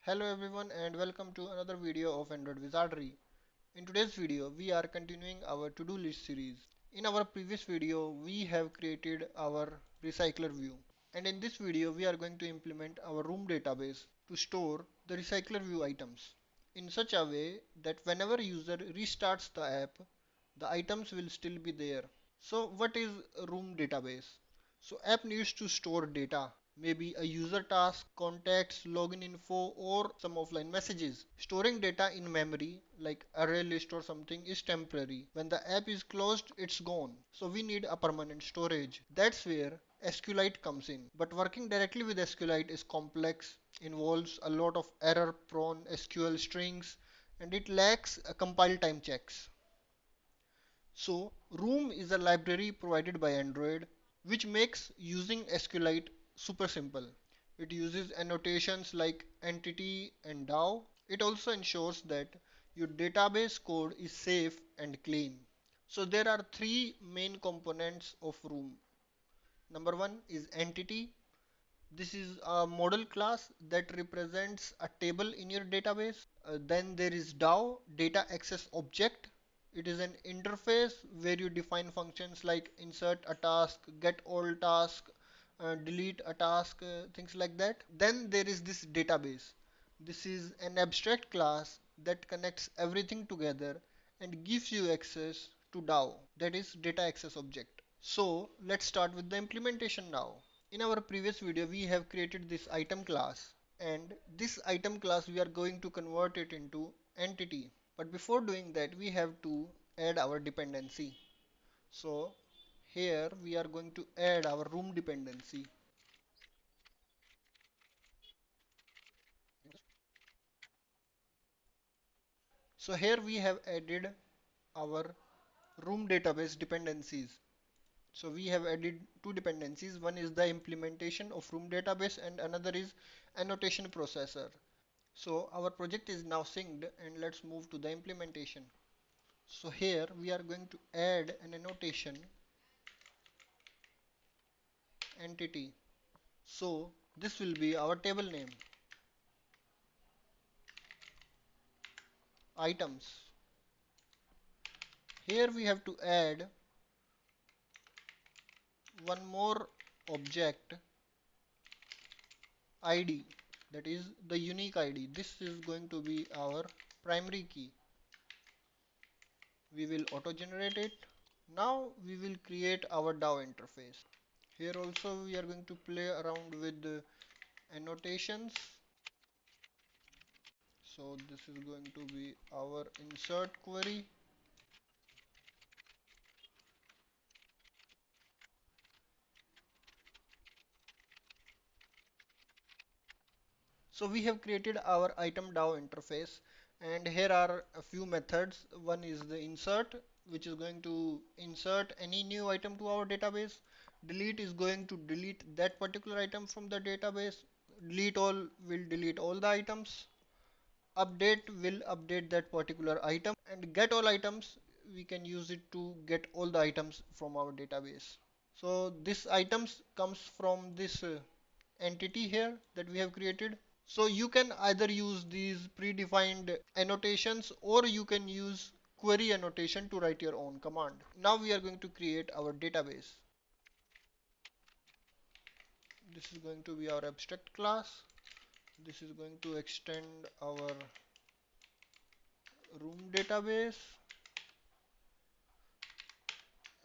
Hello everyone and welcome to another video of Android Wizardry. In today's video, we are continuing our to-do list series. In our previous video, we have created our recycler view. And in this video, we are going to implement our room database to store the recycler view items in such a way that whenever user restarts the app, the items will still be there. So what is a room database? So app needs to store data, maybe a user task, contacts, login info, or some offline messages. Storing data in memory, like array list or something, is temporary. When the app is closed, it's gone. So we need a permanent storage. That's where SQLite comes in. But working directly with SQLite is complex, involves a lot of error-prone SQL strings, and it lacks a compile time checks. So Room is a library provided by Android which makes using SQLite super simple. It uses annotations like entity and DAO. It also ensures that your database code is safe and clean. So there are three main components of Room. Number one is entity. This is a model class that represents a table in your database. Then there is DAO, data access object. It is an interface where you define functions like insert a task, get all task, delete a task, things like that. Then there is this database. This is an abstract class that connects everything together and gives you access to DAO, that is data access object. So let's start with the implementation now. In our previous video, we have created this item class, and this item class we are going to convert it into entity. But before doing that, we have to add our dependency. So here we are going to add our room dependency. So here we have added our room database dependencies. So we have added two dependencies. One is the implementation of room database and another is annotation processor. So our project is now synced and let's move to the implementation. So here we are going to add an annotation entity. So this will be our table name, items. Here we have to add one more object, ID, that is the unique ID. This is going to be our primary key. We will auto generate it. Now we will create our DAO interface. Here also we are going to play around with the annotations. So this is going to be our insert query. So we have created our item DAO interface, and here are a few methods. One is the insert, which is going to insert any new item to our database. Delete is going to delete that particular item from the database. Delete all will delete all the items. Update will update that particular item, and get all items, we can use it to get all the items from our database. So this items comes from this entity here that we have created. So you can either use these predefined annotations or you can use query annotation to write your own command. Now we are going to create our database. This is going to be our abstract class. This is going to extend our room database,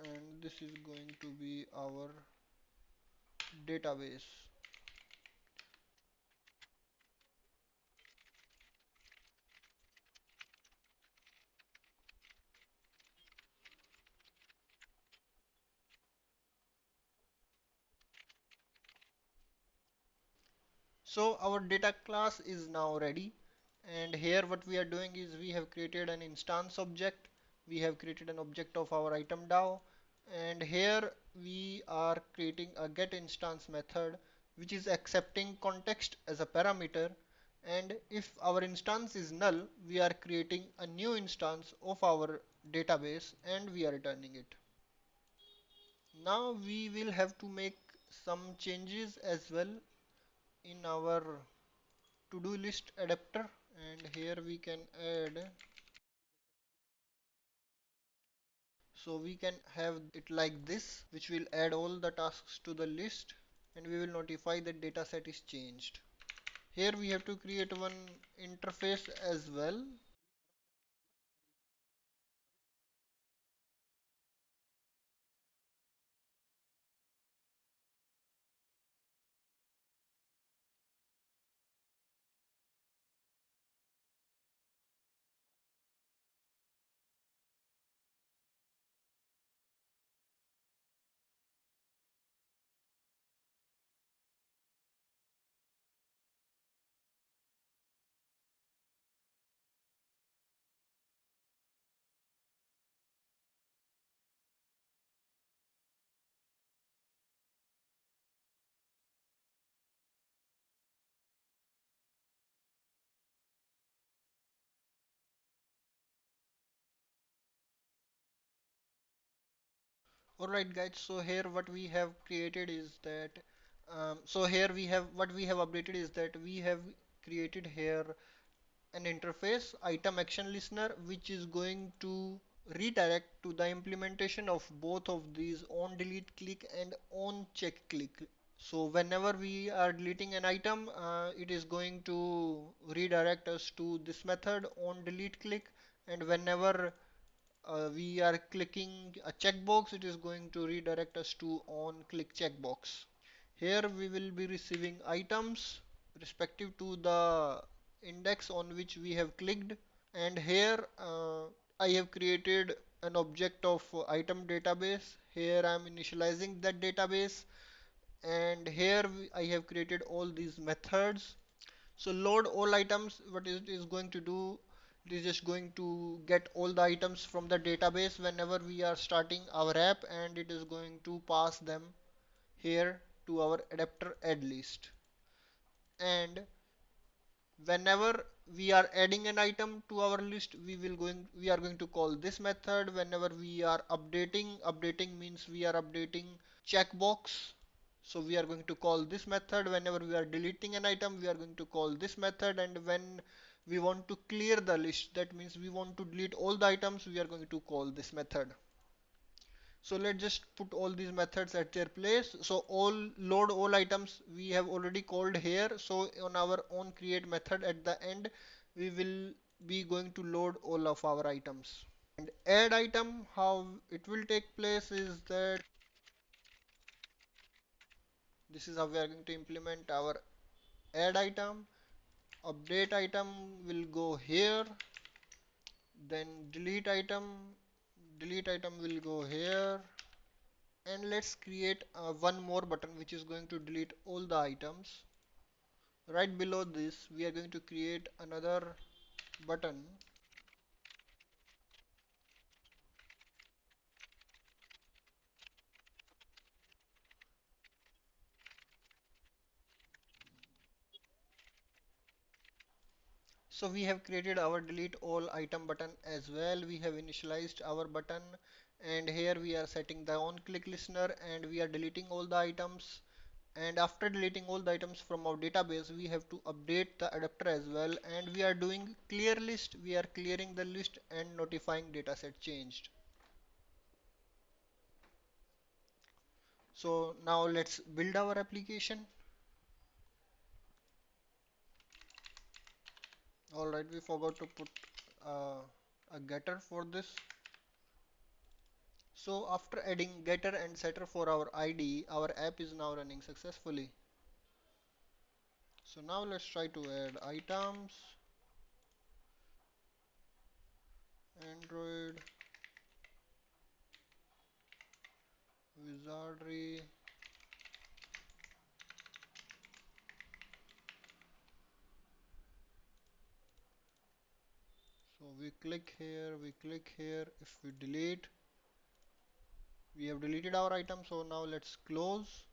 and this is going to be our database. So our data class is now ready, and here what we are doing is we have created an instance object, we have created an object of our item DAO, and here we are creating a get instance method which is accepting context as a parameter, and if our instance is null, we are creating a new instance of our database and we are returning it. Now we will have to make some changes as well in our to-do list adapter, and here we can add, so we can have it like this, which will add all the tasks to the list, and we will notify that data set is changed. Here we have to create one interface as well. Alright guys, so here what we have created is that so here we have what we have updated is that we have created here an interface item action listener, which is going to redirect to the implementation of both of these on delete click and on check click. So whenever we are deleting an item, it is going to redirect us to this method on delete click, and whenever we are clicking a checkbox, it is going to redirect us to on click checkbox. Here we will be receiving items respective to the index on which we have clicked, and here I have created an object of item database. Here I am initializing that database, and here I have created all these methods. So load all items, what it is going to do, it is just going to get all the items from the database whenever we are starting our app, and it is going to pass them here to our adapter add list. And whenever we are adding an item to our list, we are going to call this method. Whenever we are updating means we are updating checkbox, so we are going to call this method. Whenever we are deleting an item, we are going to call this method, and when we want to clear the list, that means we want to delete all the items, we are going to call this method. So let's just put all these methods at their place. So all load all items we have already called here. So on our own create method at the end, we will be going to load all of our items. And add item, how it will take place is that this is how we are going to implement our add item. Update item will go here. Then delete item will go here. And let's create one more button which is going to delete all the items. Right below this we are going to create another button. So we have created our delete all item button as well. We have initialized our button, and here we are setting the on click listener, and we are deleting all the items. And after deleting all the items from our database, we have to update the adapter as well, and we are doing clear list. We are clearing the list and notifying dataset changed. So now let's build our application. Alright, we forgot to put uh, a getter for this. So after adding getter and setter for our ID, our app is now running successfully. So now let's try to add items, Android, Wizardry. So we click here, we click here. If we delete, we have deleted our item. So now let's close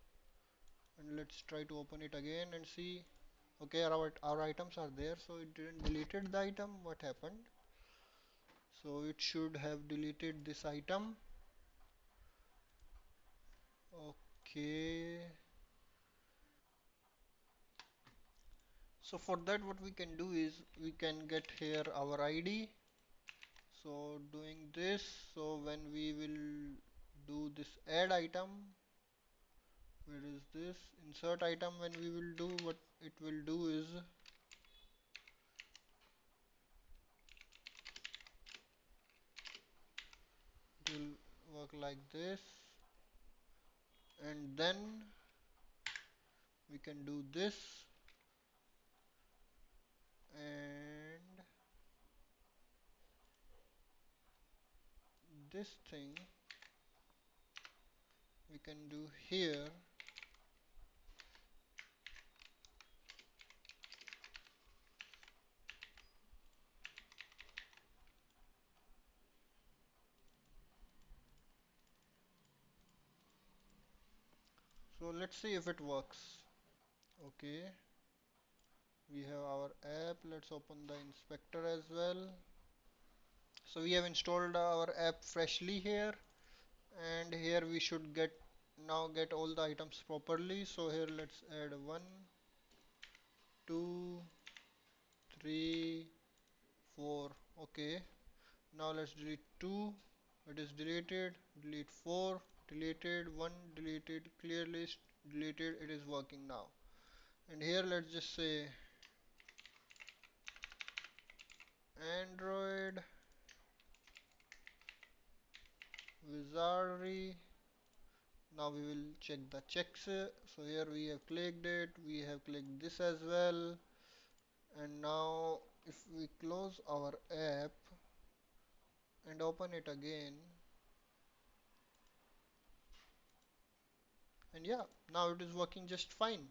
and let's try to open it again and see. Okay, our items are there, so it didn't deleted the item. What happened? So it should have deleted this item. Okay. So for that what we can do is we can get here our ID. So doing this, so when we will do this add item, where is this insert item, when we will do, what it will do is it will work like this, and then we can do this, and this thing we can do here. So let's see if it works. Okay, we have our app. Let's open the inspector as well. So we have installed our app freshly here, and here we should get all the items properly. So here let's add 1, 2, 3, 4. Okay, now let's delete 2, it is deleted, delete 4, deleted 1, deleted, clear list, deleted, it is working now. And here let's just say Android Wizardry. Now we will check the checks. So here we have clicked it, we have clicked this as well, and now if we close our app and open it again, and yeah, now it is working just fine.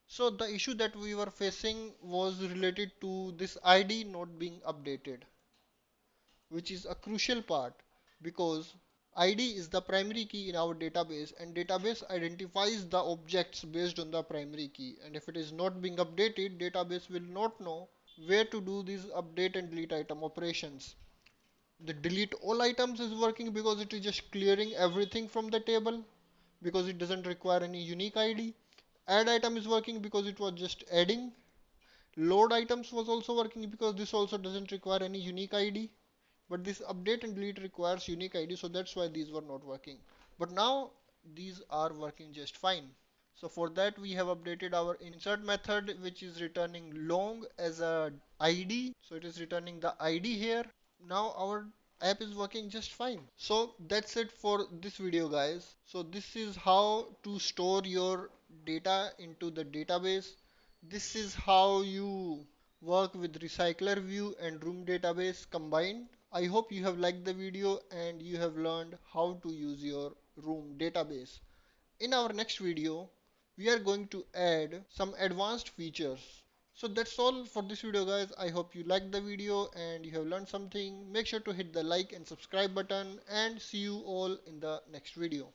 So the issue that we were facing was related to this ID not being updated, which is a crucial part, because ID is the primary key in our database, and database identifies the objects based on the primary key, and if it is not being updated, database will not know where to do these update and delete item operations. The delete all items is working because it is just clearing everything from the table, because it doesn't require any unique ID. Add item is working because it was just adding. Load items was also working because this also doesn't require any unique ID. But this update and delete requires unique ID, so that's why these were not working. But now these are working just fine. So for that we have updated our insert method, which is returning long as a ID. So it is returning the ID here. Now our app is working just fine. So that's it for this video, guys. So this is how to store your data into the database. This is how you work with RecyclerView and Room database combined. I hope you have liked the video and you have learned how to use your Room database. In our next video, we are going to add some advanced features. So that's all for this video, guys. I hope you liked the video and you have learned something. Make sure to hit the like and subscribe button, and see you all in the next video.